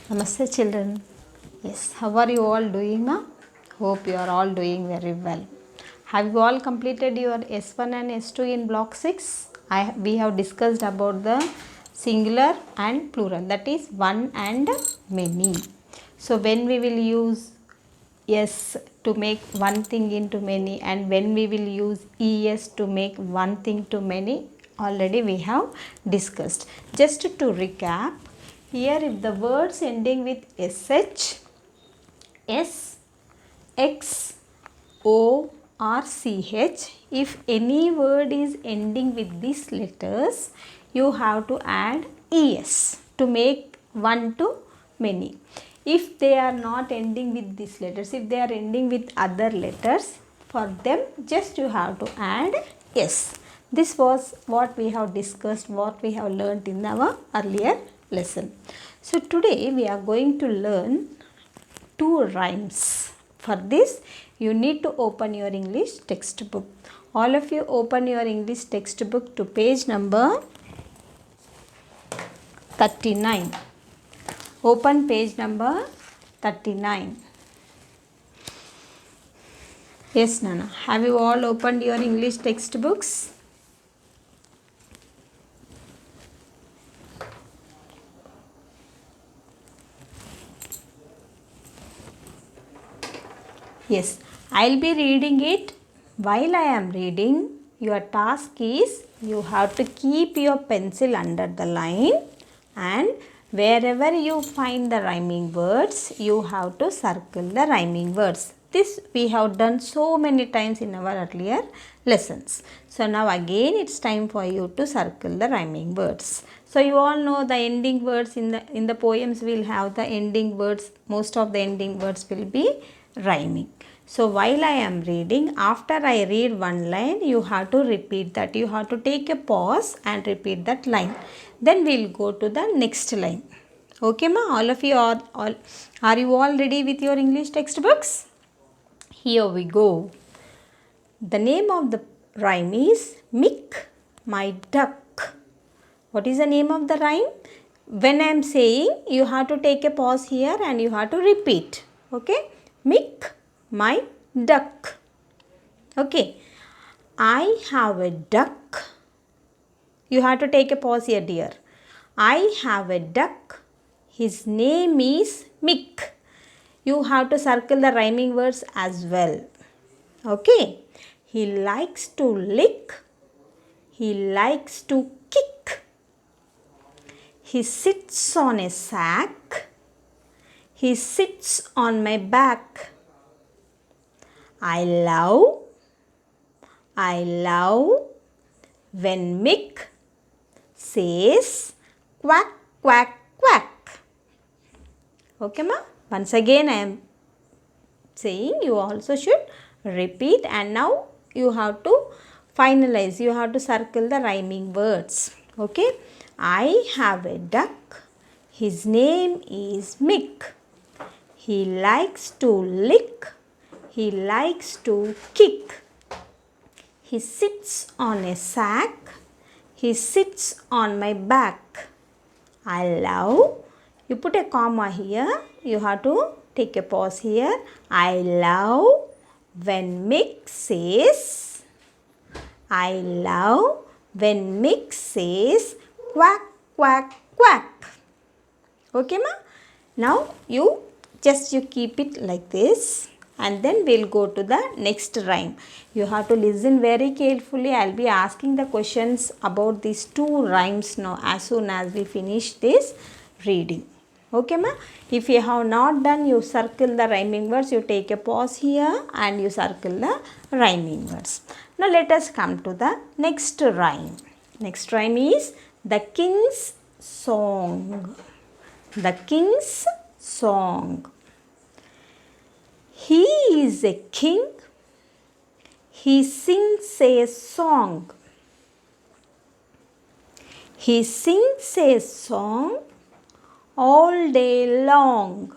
Namaste children. Yes, how are you all doing now? Hope you are all doing very well. Have you all completed your S1 and S2 in block 6? We have discussed about the singular and plural, that is one and many. So when we will use yes to make one thing into many and when we will use es to make one thing to many, already we have discussed. Just to recap, here if the words ending with sh, s, x, o or ch, if any word is ending with these letters, you have to add es to make one to many. If they are not ending with these letters, if they are ending with other letters, for them just you have to add s. This was what we have discussed, what we have learnt in our earlier lesson. So today we are going to learn two rhymes. For this you need to open your English textbook. All of you open your English textbook to page number 39. Open page number 39. Yes, Nana. Have you all opened your English textbooks? Yes, I'll be reading it. While I am reading, your task is you have to keep your pencil under the line and wherever you find the rhyming words, you have to circle the rhyming words. This we have done so many times in our earlier lessons. So now again it's time for you to circle the rhyming words. So you all know the ending words in the poems will have the ending words. Most of the ending words will be rhyming. So while I am reading, after I read one line, you have to repeat that. You have to take a pause and repeat that line. Then we will go to the next line. Okay ma? All of you are you all ready with your English textbooks? Here we go. The name of the rhyme is Mick My Duck. What is the name of the rhyme? When I am saying, you have to take a pause here and you have to repeat. Okay? Mick my duck. Okay. I have a duck. You have to take a pause here, dear. I have a duck. His name is Mick. You have to circle the rhyming words as well. Okay. He likes to lick. He likes to kick. He sits on a sack. He sits on my back. I love when Mick says quack, quack, quack. Okay, ma? Once again I am saying you also should repeat and now you have to finalize. You have to circle the rhyming words. Okay. I have a duck. His name is Mick. He likes to lick. He likes to kick. He sits on a sack. He sits on my back. I love. You put a comma here. You have to take a pause here. I love when Mick says. I love when Mick says quack, quack, quack. Okay, ma? Now you keep it like this. And then we'll go to the next rhyme. You have to listen very carefully. I'll be asking the questions about these two rhymes now as soon as we finish this reading. Okay, ma? If you have not done, you circle the rhyming words. You take a pause here and you circle the rhyming words. Now let us come to the next rhyme. Next rhyme is The King's Song. The King's Song. He is a king. He sings a song. He sings a song all day long.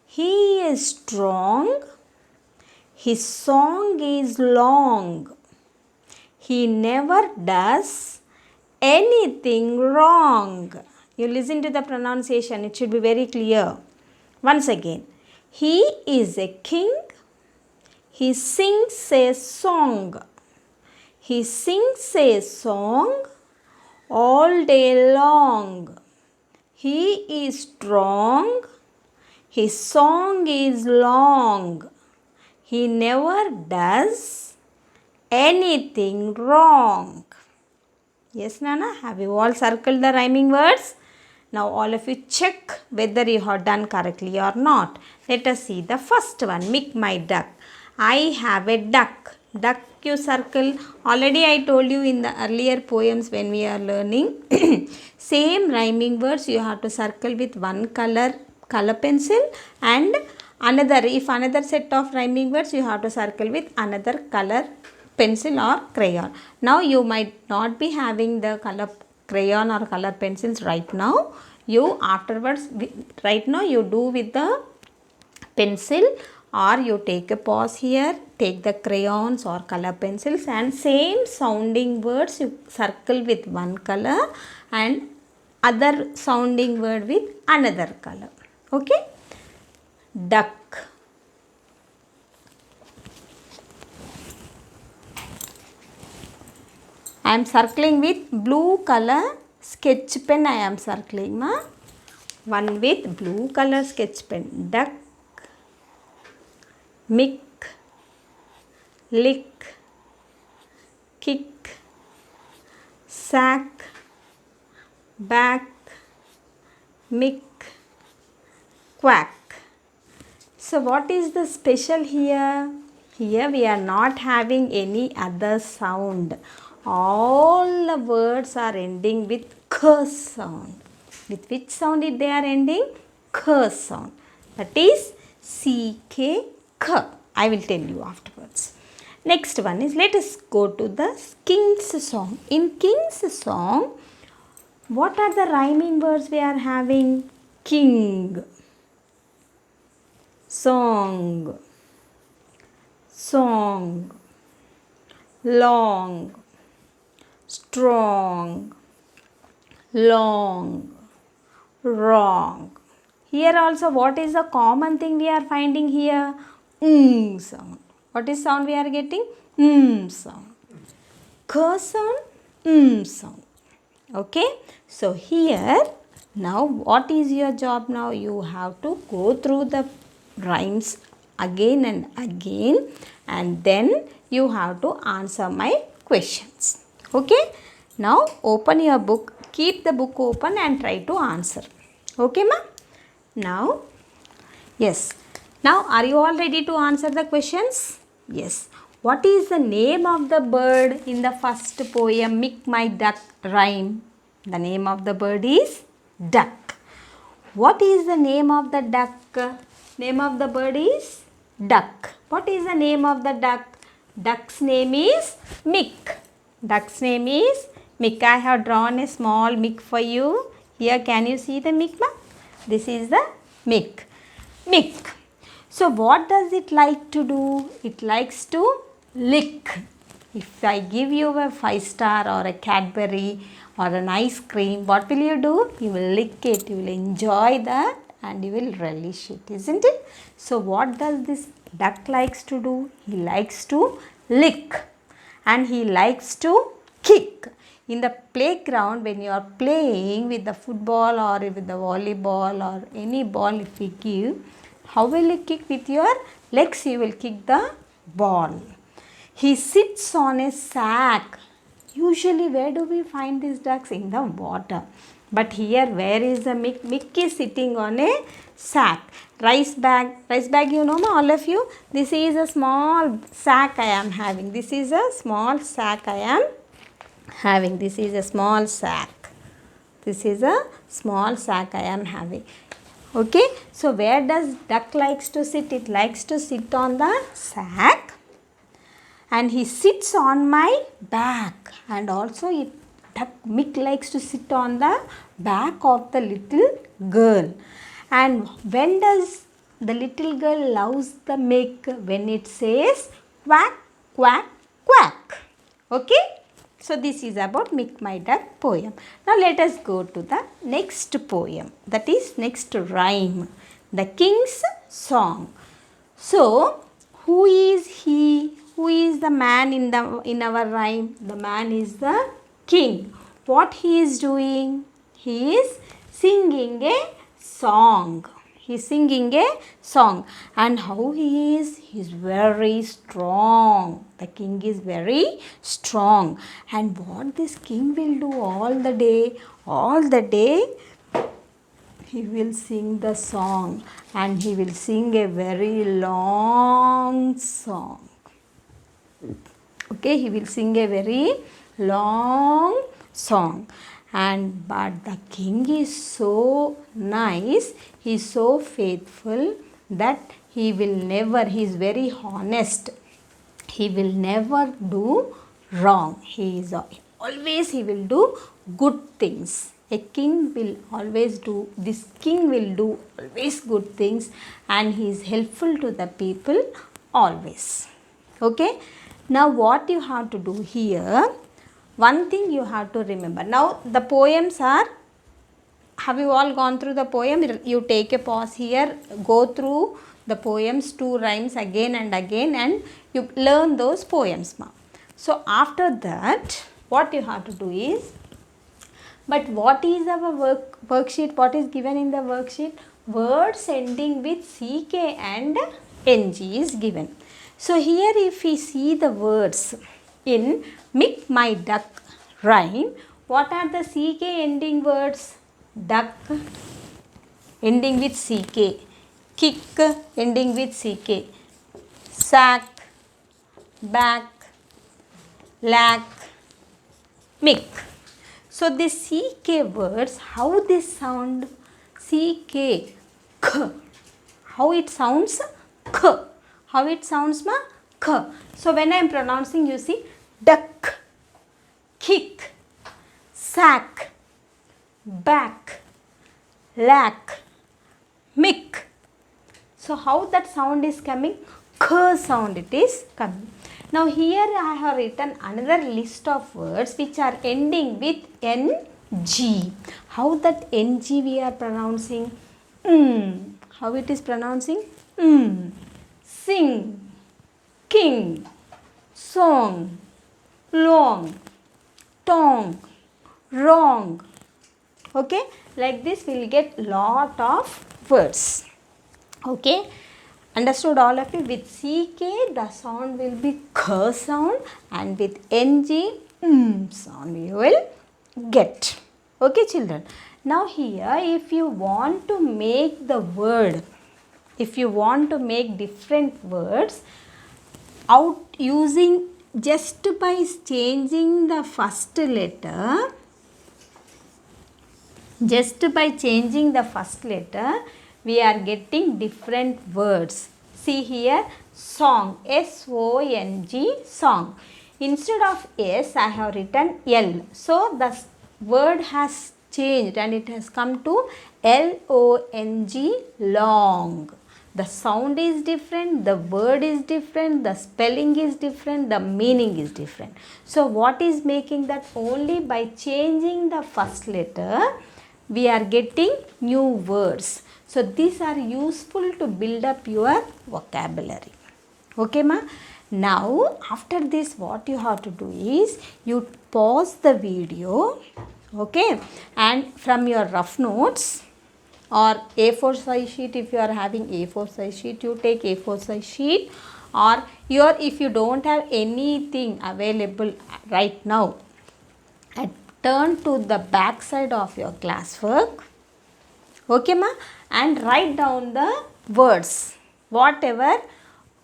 He is strong. His song is long. He never does anything wrong. You listen to the pronunciation, it should be very clear. Once again, he is a king. He sings a song. He sings a song all day long. He is strong. His song is long. He never does anything wrong. Yes, Nana? Have you all circled the rhyming words? Now all of you check whether you have done correctly or not. Let us see the first one. Mick my duck. I have a duck. Duck you circle. Already I told you in the earlier poems when we are learning. Same rhyming words you have to circle with one color pencil, and another set of rhyming words you have to circle with another color pencil or crayon. Now you might not be having the color crayon or color pencils right now. You afterwards, right now you do with the pencil, or you take a pause here, take the crayons or color pencils, and same sounding words you circle with one color and other sounding word with another color. Okay? Duck. I am circling with blue color sketch pen. I am circling one with blue color sketch pen. Duck, mick, lick, kick, sack, back, mick, quack. So what is the special here? Here we are not having any other sound. All the words are ending with k sound. With which sound they are ending? K sound. That is CK, K. I will tell you afterwards. Next one is, let us go to the King's song. In King's song, what are the rhyming words we are having? King, song, song, long, strong, long, wrong. Here also, what is the common thing we are finding here? Sound. What is sound we are getting? Sound. K sound, sound. Okay. So here, now what is your job now? You have to go through the rhymes again and again, and then you have to answer my questions. Okay. Now open your book. Keep the book open and try to answer. Okay, ma? Now, yes. Now, are you all ready to answer the questions? Yes. What is the name of the bird in the first poem, Mick my duck rhyme? The name of the bird is duck. What is the name of the duck? Name of the bird is duck. What is the name of the duck? Duck's name is Mick. Duck's name is Mick. I have drawn a small Mick for you. Here, can you see the Mick? This is the Mick. Mick. So what does it like to do? It likes to lick. If I give you a 5-star or a Cadbury or an ice cream, what will you do? You will lick it. You will enjoy that and you will relish it, isn't it? So what does this duck likes to do? He likes to lick and he likes to kick. In the playground, when you are playing with the football or with the volleyball or any ball if we give, how will you kick? With your legs you will kick the ball. He sits on a sack. Usually where do we find these ducks? In the water. But here where is the Mick? Mick is sitting on a sack. Rice bag you know all of you. This is a small sack I am having. This is a small sack I am having. This is a small sack. This is a small sack I am having. Okay. So where does duck likes to sit? It likes to sit on the sack. And he sits on my back. And also Mick likes to sit on the back of the little girl. And when does the little girl loves the Mick? When it says quack, quack, quack. Okay. So this is about Milk My Duck poem. Now let us go to the next poem, that is next rhyme, the King's Song. So who is he? Who is the man in our rhyme? The man is the king. What he is doing? He is singing a song. He is singing a song. And how he is? He is very strong. The king is very strong. And what this king will do all the day? All the day he will sing the song, and he will sing a very long song. Okay, he will sing a very long song. And but the king is so nice, he is so faithful that he will never, he is very honest. He will never do wrong. He is always, he will do good things. A king will always do, this king will do always good things, and he is helpful to the people always. Okay. Now what you have to do here, one thing you have to remember. Now the poems are, have you all gone through the poem? You take a pause here, go through the poems, 2 rhymes again and again, and you learn those poems. So after that, what you have to do is, but what is our worksheet? What is given in the worksheet? Words ending with CK and NG is given. So here if we see the words in Milk My Duck rhyme, what are the CK ending words? Duck ending with CK, kick ending with CK, sack, back, lack, mick. So this CK words, how they sound? CK, k. How it sounds? K. How it sounds, ma? K. So when I am pronouncing, you see, duck, kick, sack, back, lack, mick. So how that sound is coming? K sound it is coming. Now here I have written another list of words which are ending with NG. How that NG we are pronouncing? How it is pronouncing? Sing, king, song, long, tongue, wrong. Okay, like this we will get lot of words. Okay, understood all of you? With CK the sound will be K sound, and with NG sound you will get. Okay children, now here if you want to make the word, if you want to make different words out using just by changing the first letter, we are getting different words. See here, song, S-O-N-G, song. Instead of S, I have written L. So the word has changed and it has come to L-O-N-G, long. The sound is different, the word is different, the spelling is different, the meaning is different. So what is making that? Only by changing the first letter, we are getting new words. So these are useful to build up your vocabulary. Okay ma? Now after this what you have to do is, you pause the video, okay, and from your rough notes or A4 size sheet, if you are having A4 size sheet, you take A4 size sheet, or if you don't have anything available right now, turn to the back side of your classwork, okay ma, and write down the words, whatever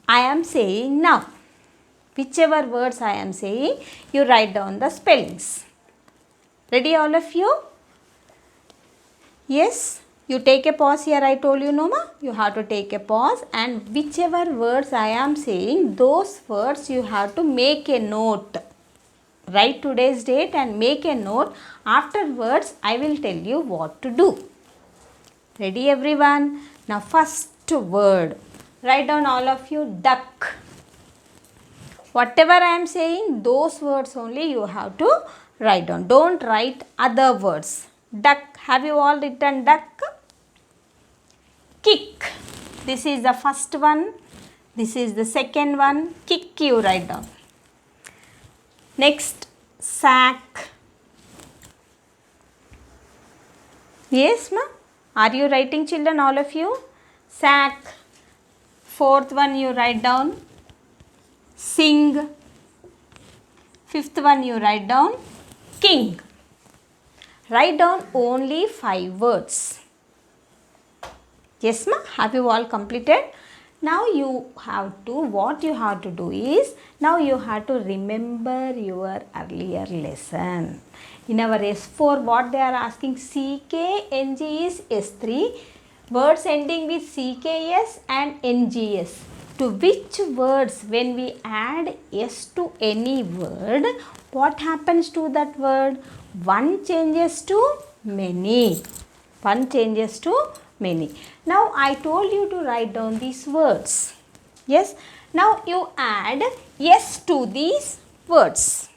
I am saying now. Whichever words I am saying, you write down the spellings. Ready all of you? Yes? You take a pause here, I told you no ma? You have to take a pause, and whichever words I am saying, those words you have to make a note. Write today's date and make a note. Afterwards, I will tell you what to do. Ready everyone? Now first word. Write down all of you, duck. Whatever I am saying, those words only you have to write down. Don't write other words. Duck. Have you all written duck? Kick. This is the first one. This is the second one. Kick you write down. Next, sack. Yes, ma? Are you writing, children, all of you? Sack. Fourth one you write down. Sing. Fifth one you write down. King. Write down only 5 words. Yes, ma? Have you all completed? Now what you have to do is, now you have to remember your earlier lesson. In our S4, what they are asking, CK, is S3, words ending with CKS and NGS. To which words, when we add S to any word, what happens to that word? One changes to many. One changes to many. Now I told you to write down these words. Yes. Now you add S to these words.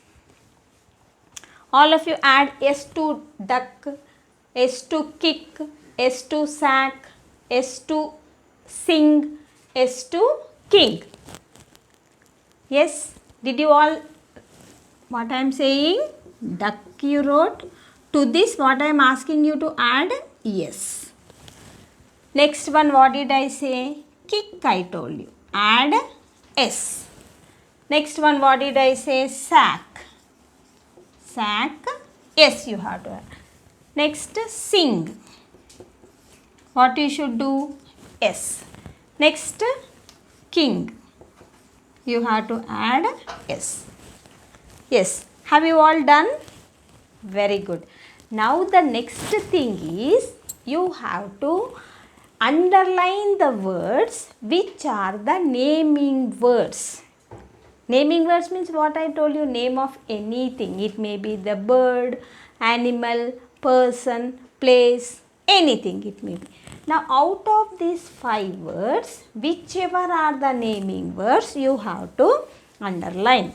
All of you add S to duck, S to kick, S to sack, S to sing, S to king. Yes. Did you all what I am saying? Duck you wrote. To this what I am asking you to add yes. Next one, what did I say? Kick I told you. Add S. Next one, what did I say? Sack. Sack. Yes, you have to add. Next, sing. What you should do? S. Next, king. You have to add S. Yes. Have you all done? Very good. Now the next thing is, you have to underline the words which are the naming words. Naming words means what I told you, name of anything. It may be the bird, animal, person, place, anything it may be. Now out of these 5 words, whichever are the naming words, you have to underline.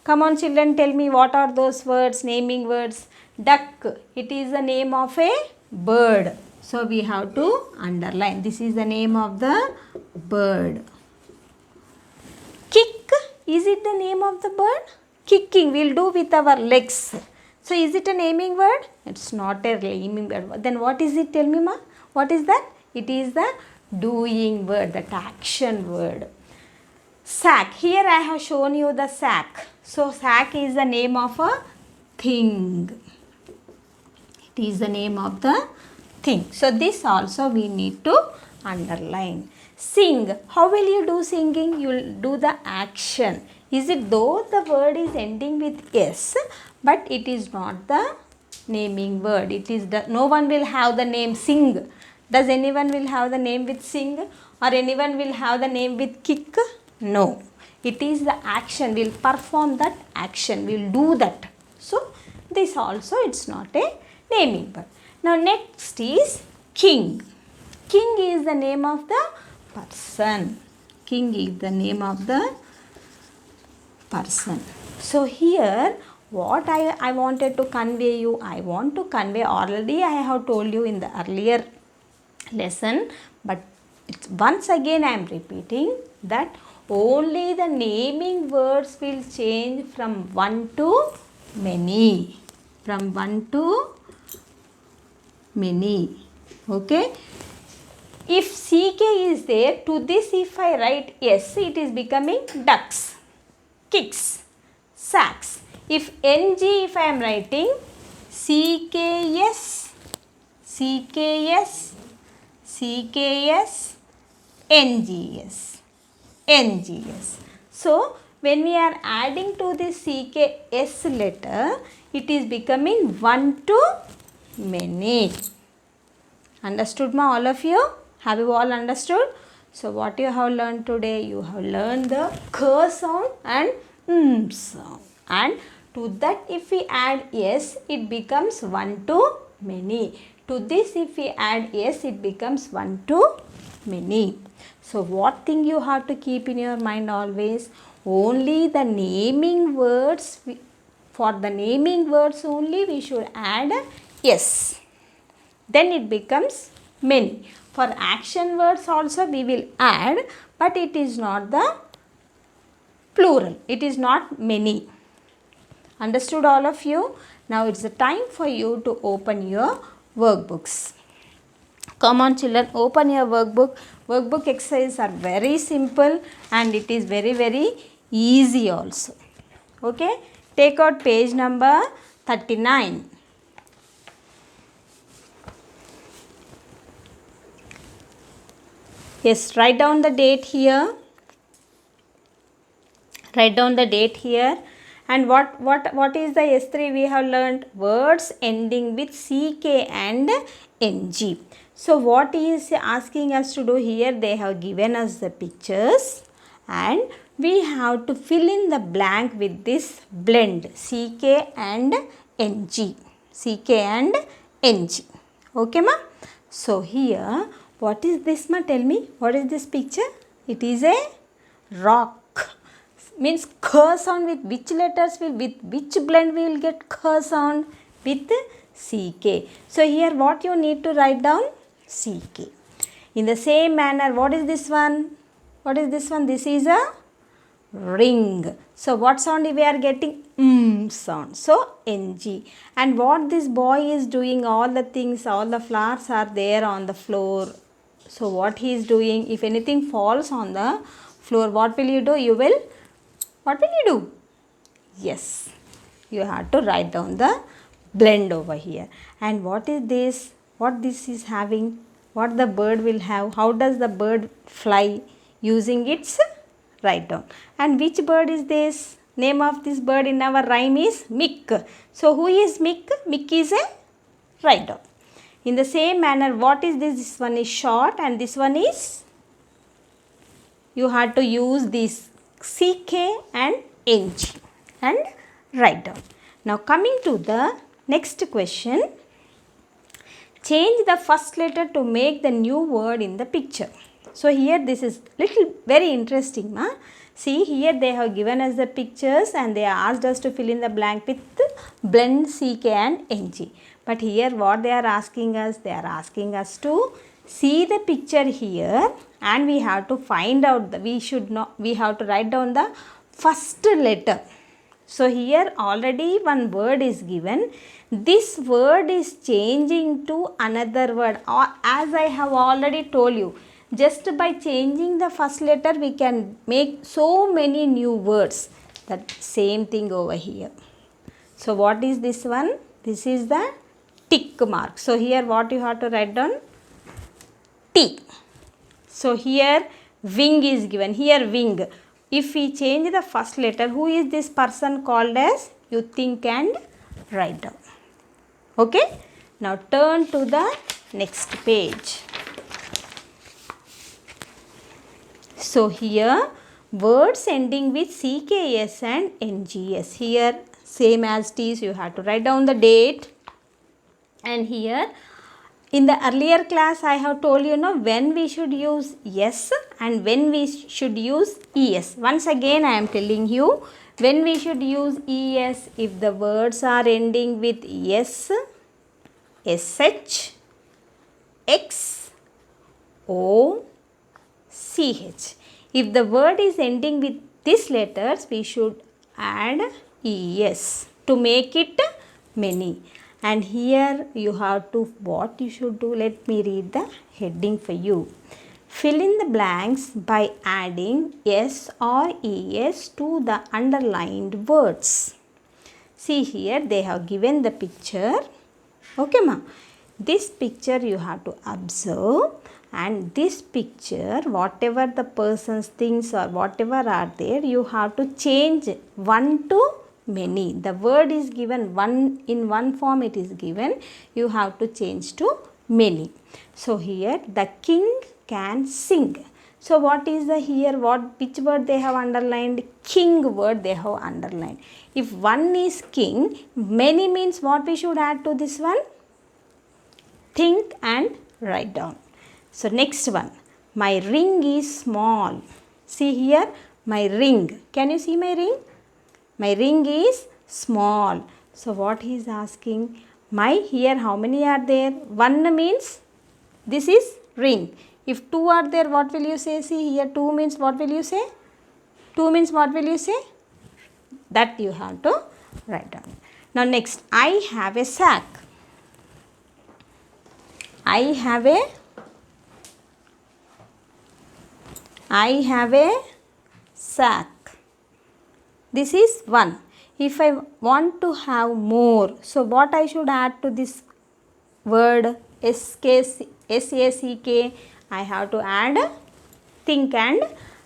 Come on children, tell me what are those words, naming words. Duck, it is the name of a bird. So we have to underline. This is the name of the bird. Kick, is it the name of the bird? Kicking, we'll do with our legs. So is it a naming word? It's not a naming word. Then what is it? Tell me, ma. What is that? It is the doing word, that action word. Sack, here I have shown you the sack. So sack is the name of a thing. It is the name of the thing. So this also we need to underline. Sing, how will you do singing? You will do the action. Is it though the word is ending with S, but it is not the naming word. It is the, no one will have the name sing. Does anyone will have the name with sing, or anyone will have the name with kick? No. It is the action. We'll perform that action. We'll do that. So this also, it's not a naming word. Now next is king. King is the name of the person. King is the name of the person. So here what I wanted to convey you, I want to convey, already I have told you in the earlier lesson, but once again I am repeating that only the naming words will change from one to many. From one to many. Okay. If CK is there, to this if I write S, it is becoming ducks, kicks, sacks. If NG, if I am writing CKS, CKS, CKS, NGS, NGS. So when we are adding to this CKS letter, it is becoming one to many. Understood, ma, all of you? Have you all understood? So what you have learned today? You have learned the k sound and sound. And to that if we add S, it becomes one to many. To this if we add S, it becomes one to many. So what thing you have to keep in your mind always? Only the naming words, for the naming words only we should add yes. Then it becomes many. For action words also we will add, but it is not the plural. It is not many. Understood all of you? Now it's the time for you to open your workbooks. Come on children, open your workbook. Workbook exercises are very simple and it is very easy also. Okay, take out page number 39. Yes, write down the date here. Write down the date here. And what is the S3 we have learned? Words ending with CK and NG. So what is asking us to do here? They have given us the pictures and we have to fill in the blank with this blend CK and NG. CK and NG. Okay ma? So here, what is this ma? Tell me, what is this picture? It is a rock. Means k sound with which letters will, with which blend we will get k sound? With CK. So here what you need to write down? CK. In the same manner, what is this one? What is this one? This is a ring. So what sound we are getting? Sound. So NG. And what this boy is doing, all the things, all the flowers are there on the floor. So what he is doing, if anything falls on the floor, what will you do? What will you do? Yes, you have to write down the blend over here. And what is this? What this is having? What the bird will have? How does the bird fly? Using its write down. And which bird is this? Name of this bird in our rhyme is Mick. So who is Mick? Mick is a write down. In the same manner, what is this? This one is short and this one is, you have to use this CK and NG and write down. Now coming to the next question, change the first letter to make the new word in the picture. So here this is very interesting. See here they have given us the pictures and they asked us to fill in the blank with blend CK and NG. But here what they are asking us? They are asking us to see the picture here and we have to find out we have to write down the first letter. So here already one word is given. This word is changing to another word, or as I have already told you, just by changing the first letter we can make so many new words. That same thing over here. So what is this one? This is the tick mark. So here what you have to write down? T. So here wing is given. Here wing. If we change the first letter, who is this person called as? You think and write down. Okay. Now turn to the next page. So here words ending with CKS and NGS. Here same as T's, you have to write down the date. And here in the earlier class I have told you when we should use yes and when we should use ES. Once again I am telling you when we should use ES, if the words are ending with S, SH, X, O, CH. If the word is ending with these letters, we should add ES to make it many. And here you have to, what you should do, let me read the heading for you. Fill in the blanks by adding S or ES to the underlined words. See here they have given the picture. Okay ma. This picture you have to observe, and this picture whatever the person's things or whatever are there, you have to change one to many. The word is given one, in one form it is given, you have to change to many. So here the king can sing. So what is the here, which word they have underlined? King word they have underlined. If one is king, many means what we should add to this one? Think and write down. So next one, my ring is small. See here my ring. Can you see my ring? My ring is small. So what he is asking? My here how many are there? 1 means this is ring. If 2 are there, what will you say? See here 2 means what will you say? 2 means what will you say? That you have to write down. Now next, I have a sack. I have a sack. This is 1. If I want to have more, so what I should add to this word S-A-C-K? I have to add think and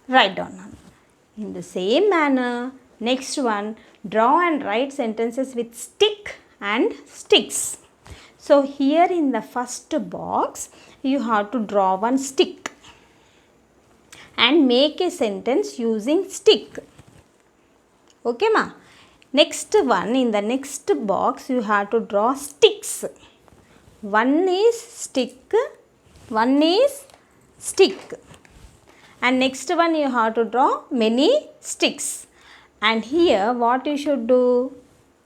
write down. In the same manner, next one, draw and write sentences with stick and sticks. So here in the first box, you have to draw one stick and make a sentence using stick. Okay ma? Next one, in the next box, you have to draw sticks. One is stick, one is stick. And next one you have to draw many sticks. And here what you should do?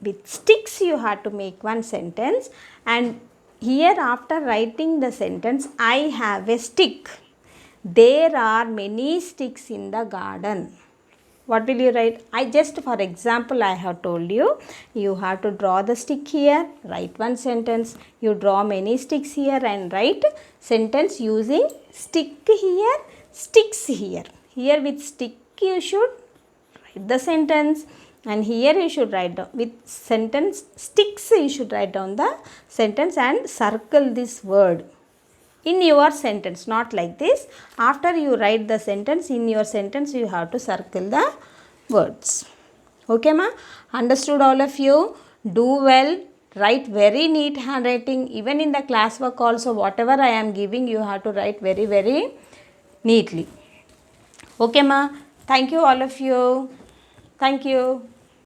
With sticks you have to make one sentence. And here after writing the sentence, I have a stick. There are many sticks in the garden. What will you write? I just for example I have told you, you have to draw the stick here, write one sentence. You draw many sticks here and write sentence using stick here, sticks here. Here with stick you should write the sentence, and here you should write down with sentence sticks you should write down the sentence and circle this word in your sentence, not like this. After you write the sentence, in your sentence you have to circle the words. Okay ma? Understood all of you? Do well. Write very neat handwriting. Even in the classwork also, whatever I am giving, you have to write very, very neatly. Okay ma? Thank you all of you. Thank you.